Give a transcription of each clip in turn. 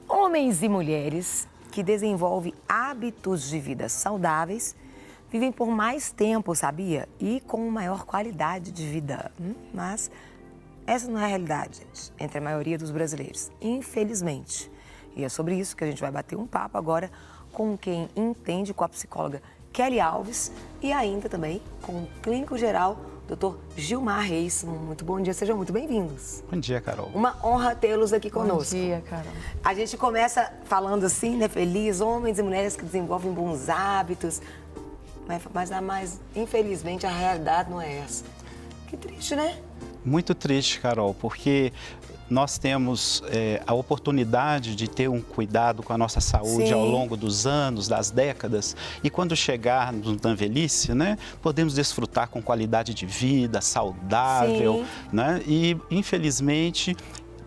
Homens e mulheres que desenvolvem hábitos de vida saudáveis vivem por mais tempo, sabia? E com maior qualidade de vida. Mas essa não é a realidade, gente, entre a maioria dos brasileiros, infelizmente. E é sobre isso que a gente vai bater um papo agora com quem entende, com a psicóloga Kelly Alves e ainda também com o clínico geral, Dr. Gilmar Reis. Muito bom dia, sejam muito bem-vindos. Bom dia, Carol. Uma honra tê-los aqui conosco. Bom dia, Carol. A gente começa falando assim, né, feliz, homens e mulheres que desenvolvem bons hábitos, mas infelizmente a realidade não é essa. Que triste, né? Muito triste, Carol, porque nós temos a oportunidade de ter um cuidado com a nossa saúde Sim. ao longo dos anos, das décadas, e quando chegarmos na velhice, né, podemos desfrutar com qualidade de vida, saudável, né? E, infelizmente,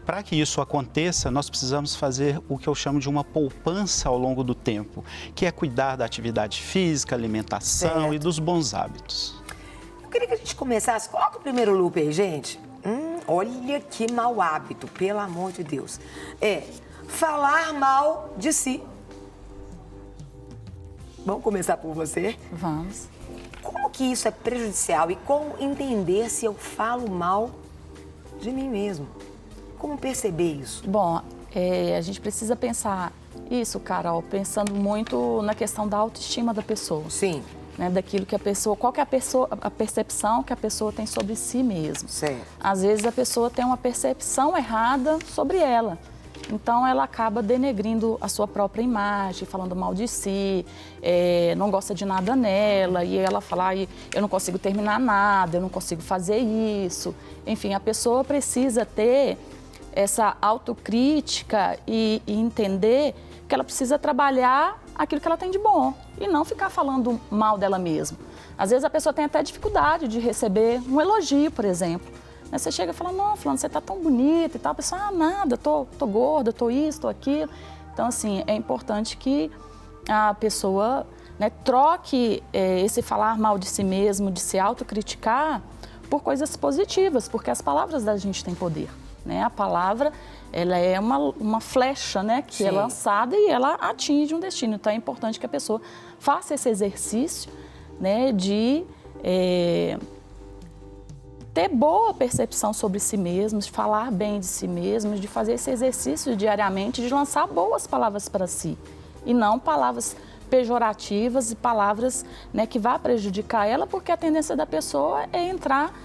para que isso aconteça, nós precisamos fazer o que eu chamo de uma poupança ao longo do tempo, que é cuidar da atividade física, alimentação e dos bons hábitos. Eu queria que a gente começasse, coloca o primeiro loop aí, gente. Olha que mau hábito, pelo amor de Deus. É falar mal de si. Vamos começar por você? Vamos. Como que isso é prejudicial e como entender se eu falo mal de mim mesmo? Como perceber isso? Bom, a gente precisa pensar isso, Carol, pensando muito na questão da autoestima da pessoa. Sim. Né, daquilo que a pessoa, qual que é a percepção que a pessoa tem sobre si mesma. Certo. Às vezes a pessoa tem uma percepção errada sobre ela. Então ela acaba denegrindo a sua própria imagem, falando mal de si, não gosta de nada nela, e ela fala, eu não consigo terminar nada, eu não consigo fazer isso. Enfim, a pessoa precisa ter essa autocrítica e entender que ela precisa trabalhar aquilo que ela tem de bom e não ficar falando mal dela mesma. Às vezes a pessoa tem até dificuldade de receber um elogio, por exemplo. Aí você chega e fala, não, fulano, você tá tão bonita e tal. A pessoa, nada, tô gorda, tô isso, tô aquilo. Então, assim, é importante que a pessoa, né, troque esse falar mal de si mesmo, de se autocriticar, por coisas positivas, porque as palavras da gente têm poder. Né? A palavra, ela é uma flecha, né, que é lançada e ela atinge um destino. Então, é importante que a pessoa faça esse exercício, né, de ter boa percepção sobre si mesmo, de falar bem de si mesmo, de fazer esse exercício diariamente, de lançar boas palavras para si e não palavras pejorativas e palavras, né, que vá prejudicar ela, porque a tendência da pessoa é entrar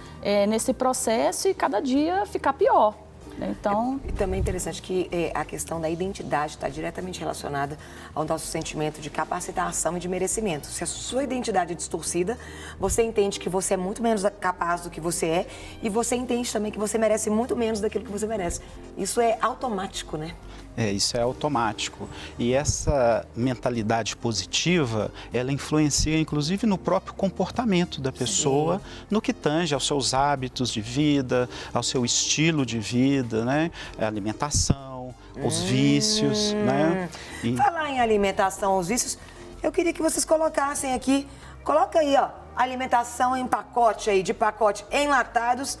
nesse processo e cada dia ficar pior. Então... E também é interessante que a questão da identidade está diretamente relacionada ao nosso sentimento de capacitação e de merecimento. Se a sua identidade é distorcida, você entende que você é muito menos capaz do que você é e você entende também que você merece muito menos daquilo que você merece. Isso é automático, né? Isso é automático. E essa mentalidade positiva, ela influencia inclusive no próprio comportamento da pessoa, no que tange aos seus hábitos de vida, ao seu estilo de vida, né? A alimentação, os vícios, né? Falar em alimentação, os vícios, eu queria que vocês colocassem aqui, coloca aí, ó, alimentação em pacote aí, de pacote enlatados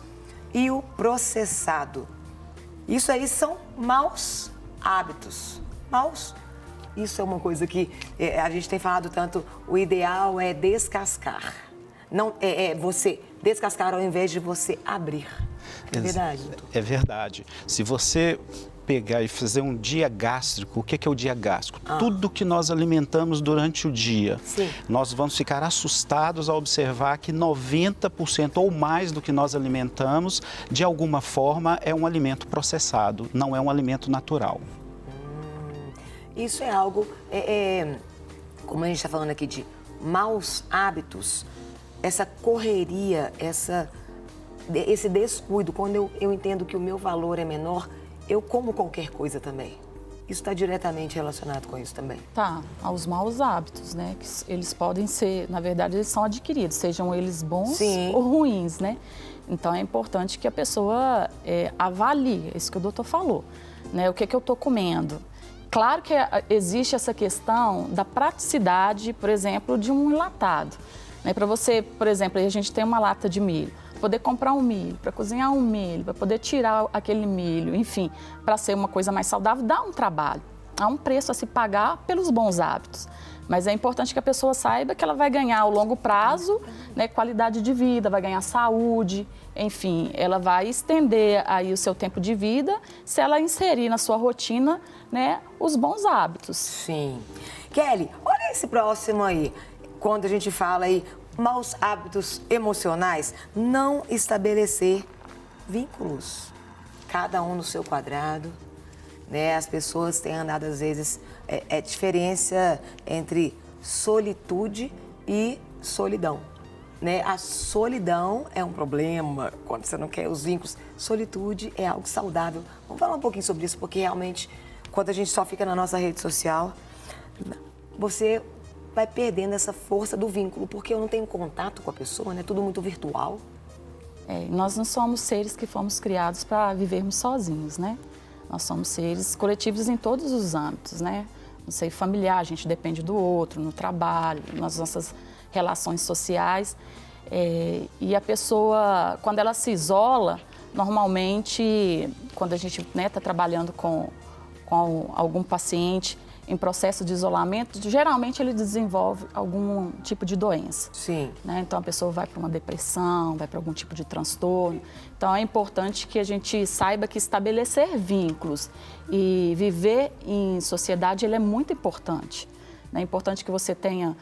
e o processado. Isso aí são maus hábitos. Maus. Isso é uma coisa que a gente tem falado tanto, o ideal é descascar. Não, você descascar ao invés de você abrir. É verdade, doutor? É verdade. Se você pegar e fazer um dia gástrico, o que é o dia gástrico? Tudo que nós alimentamos durante o dia. Sim. Nós vamos ficar assustados ao observar que 90% ou mais do que nós alimentamos, de alguma forma, é um alimento processado, não é um alimento natural. Isso é algo, como a gente está falando aqui de maus hábitos, essa correria, esse descuido, quando eu entendo que o meu valor é menor, eu como qualquer coisa também. Isso está diretamente relacionado com isso também. Tá, aos maus hábitos, né? Que eles podem ser, na verdade, eles são adquiridos, sejam eles bons ou ruins, né? Então, é importante que a pessoa avalie, é isso que o doutor falou, né? O que eu estou comendo. Claro que existe essa questão da praticidade, por exemplo, de um enlatado. Né? Para você, por exemplo, a gente tem uma lata de milho. poder comprar um milho, para cozinhar um milho, para poder tirar aquele milho, enfim, para ser uma coisa mais saudável, dá um trabalho. Há um preço a se pagar pelos bons hábitos. Mas é importante que a pessoa saiba que ela vai ganhar ao longo prazo, né, qualidade de vida, vai ganhar saúde, enfim, ela vai estender aí o seu tempo de vida se ela inserir na sua rotina, né, os bons hábitos. Sim. Kelly, olha esse próximo aí. Quando a gente fala aí, maus hábitos emocionais, não estabelecer vínculos. Cada um no seu quadrado, né? As pessoas têm andado, às vezes, diferença entre solitude e solidão, né? A solidão é um problema quando você não quer os vínculos. Solitude é algo saudável. Vamos falar um pouquinho sobre isso, porque realmente, quando a gente só fica na nossa rede social, você vai perdendo essa força do vínculo, porque eu não tenho contato com a pessoa, né? Tudo muito virtual. Nós não somos seres que fomos criados para vivermos sozinhos, né? Nós somos seres coletivos em todos os âmbitos, né? No seio familiar, a gente depende do outro, no trabalho, nas nossas relações sociais. E a pessoa, quando ela se isola, normalmente, quando a gente está trabalhando com algum paciente em processo de isolamento, geralmente ele desenvolve algum tipo de doença. Sim. Né? Então a pessoa vai para uma depressão, vai para algum tipo de transtorno. Então é importante que a gente saiba que estabelecer vínculos e viver em sociedade, ele é muito importante. É importante que você tenha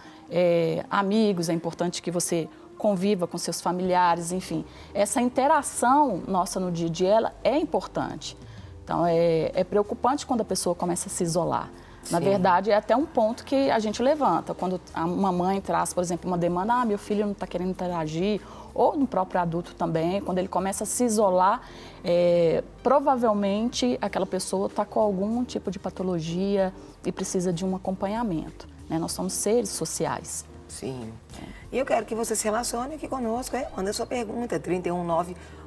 amigos, é importante que você conviva com seus familiares, enfim. Essa interação nossa no dia a dia, ela é importante. Então é preocupante quando a pessoa começa a se isolar. Na verdade, é até um ponto que a gente levanta. Quando uma mãe traz, por exemplo, uma demanda, meu filho não está querendo interagir, ou no próprio adulto também, quando ele começa a se isolar, provavelmente aquela pessoa está com algum tipo de patologia e precisa de um acompanhamento. Né? Nós somos seres sociais. Sim. E eu quero que você se relacione aqui conosco, manda sua pergunta,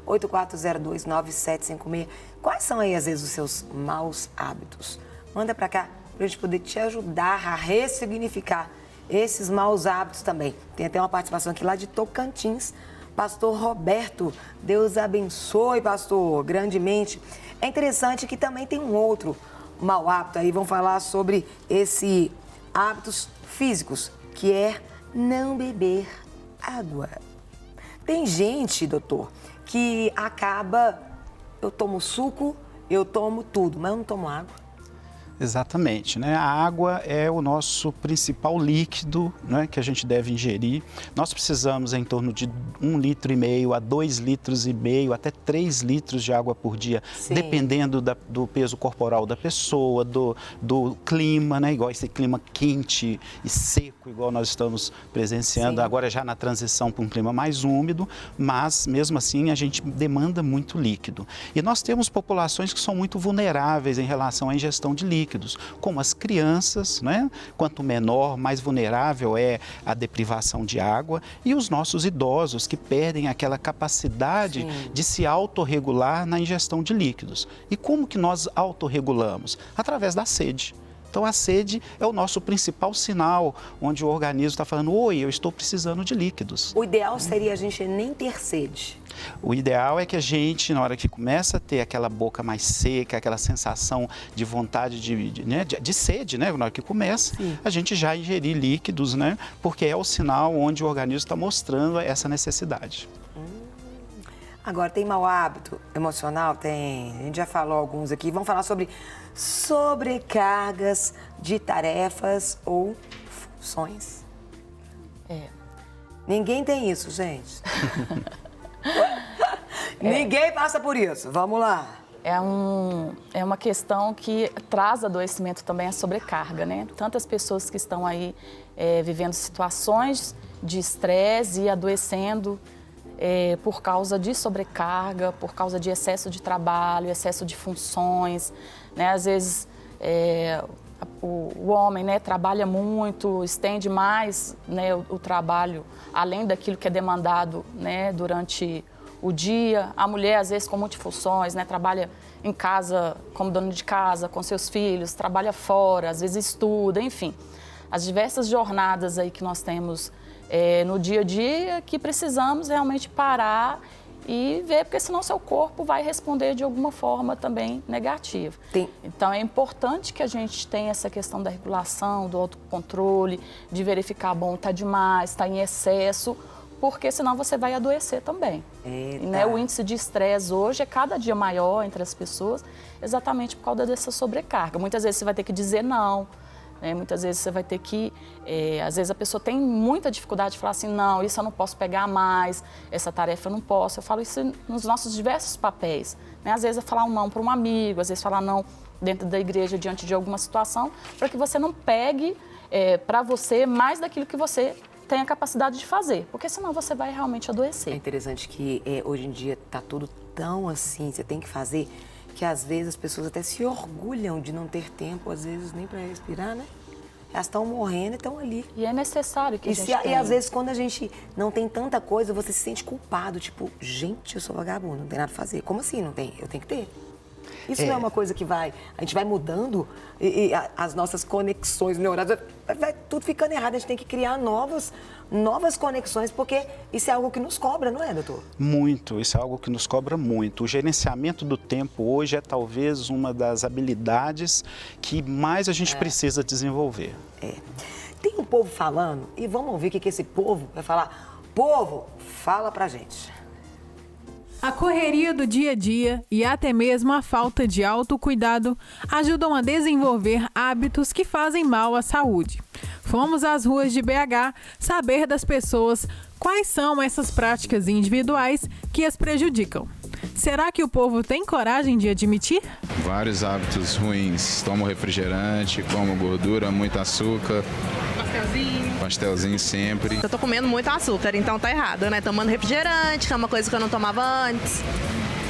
319-8402-9756. Quais são aí, às vezes, os seus maus hábitos? Manda para cá, para a gente poder te ajudar a ressignificar esses maus hábitos também. Tem até uma participação aqui lá de Tocantins, pastor Roberto. Deus abençoe, pastor, grandemente. É interessante que também tem um outro mau hábito aí, vamos falar sobre esse hábitos físicos, que é não beber água. Tem gente, doutor, que acaba, eu tomo suco, eu tomo tudo, mas eu não tomo água. Exatamente, né? A água é o nosso principal líquido, né, que a gente deve ingerir. Nós precisamos em torno de 1,5 litro a 2,5 litros, até 3 litros de água por dia, Sim. Dependendo do peso corporal da pessoa, do clima, né? Igual esse clima quente e seco, igual nós estamos presenciando. Sim. Agora já na transição para um clima mais úmido, mas mesmo assim a gente demanda muito líquido. E nós temos populações que são muito vulneráveis em relação à ingestão de líquidos, como as crianças, né? Quanto menor, mais vulnerável é a deprivação de água, e os nossos idosos que perdem aquela capacidade Sim. de se autorregular na ingestão de líquidos. E como que nós autorregulamos? Através da sede. Então, a sede é o nosso principal sinal, onde o organismo está falando, oi, eu estou precisando de líquidos. O ideal seria a gente nem ter sede. O ideal é que a gente, na hora que começa a ter aquela boca mais seca, aquela sensação de vontade de sede, né? Na hora que começa, Sim. a gente já ingerir líquidos, né? Porque é o sinal onde o organismo está mostrando essa necessidade. Agora, tem mau hábito emocional? Tem. A gente já falou alguns aqui. Vamos falar sobre sobrecargas de tarefas ou funções. Ninguém tem isso, gente. Ninguém passa por isso. Vamos lá. É uma questão que traz adoecimento também, a sobrecarga, né? Tantas pessoas que estão aí vivendo situações de estresse e adoecendo por causa de sobrecarga, por causa de excesso de trabalho, excesso de funções, né? Às vezes o homem, né, trabalha muito, estende mais, né, o trabalho além daquilo que é demandado, né, durante o dia. A mulher, às vezes, com multifunções, né, trabalha em casa como dona de casa, com seus filhos, trabalha fora, às vezes estuda, enfim. As diversas jornadas aí que nós temos no dia a dia, que precisamos realmente parar e ver, porque senão seu corpo vai responder de alguma forma também negativa. Então é importante que a gente tenha essa questão da regulação, do autocontrole, de verificar, bom, está demais, está em excesso, porque senão você vai adoecer também. Né? O índice de estresse hoje é cada dia maior entre as pessoas, exatamente por causa dessa sobrecarga. Muitas vezes você vai ter que dizer não, né? Muitas vezes você vai ter que... às vezes a pessoa tem muita dificuldade de falar assim, não, isso eu não posso pegar mais, essa tarefa eu não posso. Eu falo isso nos nossos diversos papéis. Né? Às vezes é falar um não para um amigo, às vezes falar não dentro da igreja diante de alguma situação, para que você não pegue para você mais daquilo que você tem a capacidade de fazer, porque senão você vai realmente adoecer. É interessante que hoje em dia está tudo tão assim, você tem que fazer, que às vezes as pessoas até se orgulham de não ter tempo, às vezes nem para respirar, né? Elas estão morrendo e estão ali. E é necessário que a gente tenha. E às vezes quando a gente não tem tanta coisa, você se sente culpado, tipo, gente, eu sou vagabundo, não tem nada a fazer. Como assim não tem? Eu tenho que ter. Isso não é uma coisa que a gente vai mudando e as nossas conexões neurais, vai tudo ficando errado. A gente tem que criar novas conexões, porque isso é algo que nos cobra, não é, doutor? Muito, isso é algo que nos cobra muito. O gerenciamento do tempo hoje é talvez uma das habilidades que mais a gente precisa desenvolver. Tem um povo falando, e vamos ouvir o que esse povo vai falar. Povo, fala pra gente. A correria do dia a dia e até mesmo a falta de autocuidado ajudam a desenvolver hábitos que fazem mal à saúde. Fomos às ruas de BH saber das pessoas quais são essas práticas individuais que as prejudicam. Será que o povo tem coragem de admitir? Vários hábitos ruins. Tomo refrigerante, como gordura, muito açúcar. Pastelzinho sempre. Eu tô comendo muito açúcar, então tá errado, né? Tomando refrigerante, que é uma coisa que eu não tomava antes.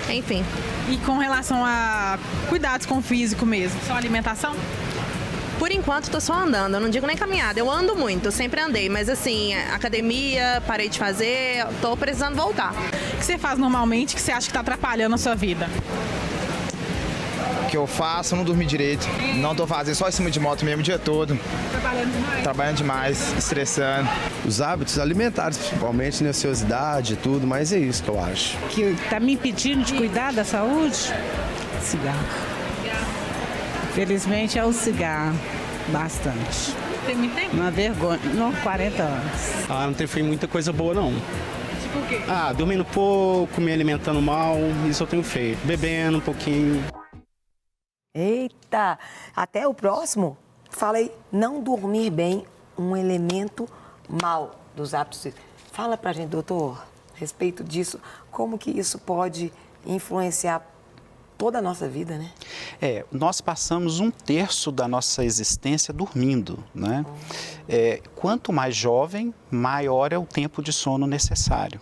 Enfim. E com relação a cuidados com o físico mesmo, só alimentação? Por enquanto tô só andando, eu não digo nem caminhada. Eu ando muito, eu sempre andei, mas assim, academia, parei de fazer, tô precisando voltar. O que você faz normalmente que você acha que tá atrapalhando a sua vida? O que eu faço, não dormir direito. Não tô fazendo só em cima de moto mesmo o dia todo. Trabalhando demais, estressando. Os hábitos alimentares, principalmente, né? Ociosidade e tudo, mas é isso que eu acho. Que tá me impedindo de cuidar da saúde? Cigarro. Felizmente é o cigarro. Bastante. Tem muito tempo? Uma vergonha. Não, 40 anos. Não tem feito muita coisa boa, não. Tipo o quê? Dormindo pouco, me alimentando mal, isso eu tenho feito. Bebendo um pouquinho. Eita! Até o próximo. Falei, não dormir bem, um elemento mal dos hábitos. Fala pra gente, doutor, a respeito disso, como que isso pode influenciar toda a nossa vida, né? Nós passamos 1/3 da nossa existência dormindo, né? Quanto mais jovem, maior é o tempo de sono necessário.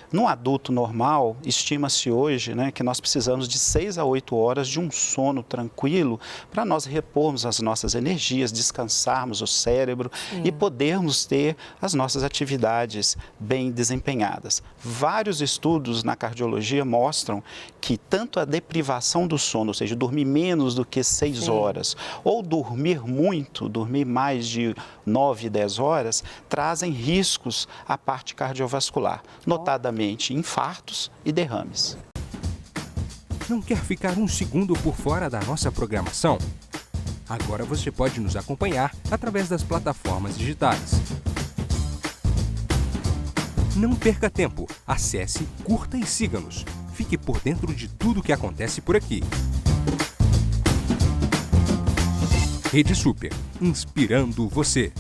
No adulto normal, estima-se hoje, né, que nós precisamos de 6 a 8 horas de um sono tranquilo para nós repormos as nossas energias, descansarmos o cérebro e podermos ter as nossas atividades bem desempenhadas. Vários estudos na cardiologia mostram que tanto a deprivação do sono, ou seja, dormir menos do que 6 horas, ou dormir muito, dormir mais de 9, 10 horas, trazem riscos à parte cardiovascular, notadamente infartos e derrames. Não quer ficar um segundo por fora da nossa programação? Agora você pode nos acompanhar através das plataformas digitais. Não perca tempo, acesse, curta e siga-nos. Fique por dentro de tudo o que acontece por aqui. Rede Super, inspirando você.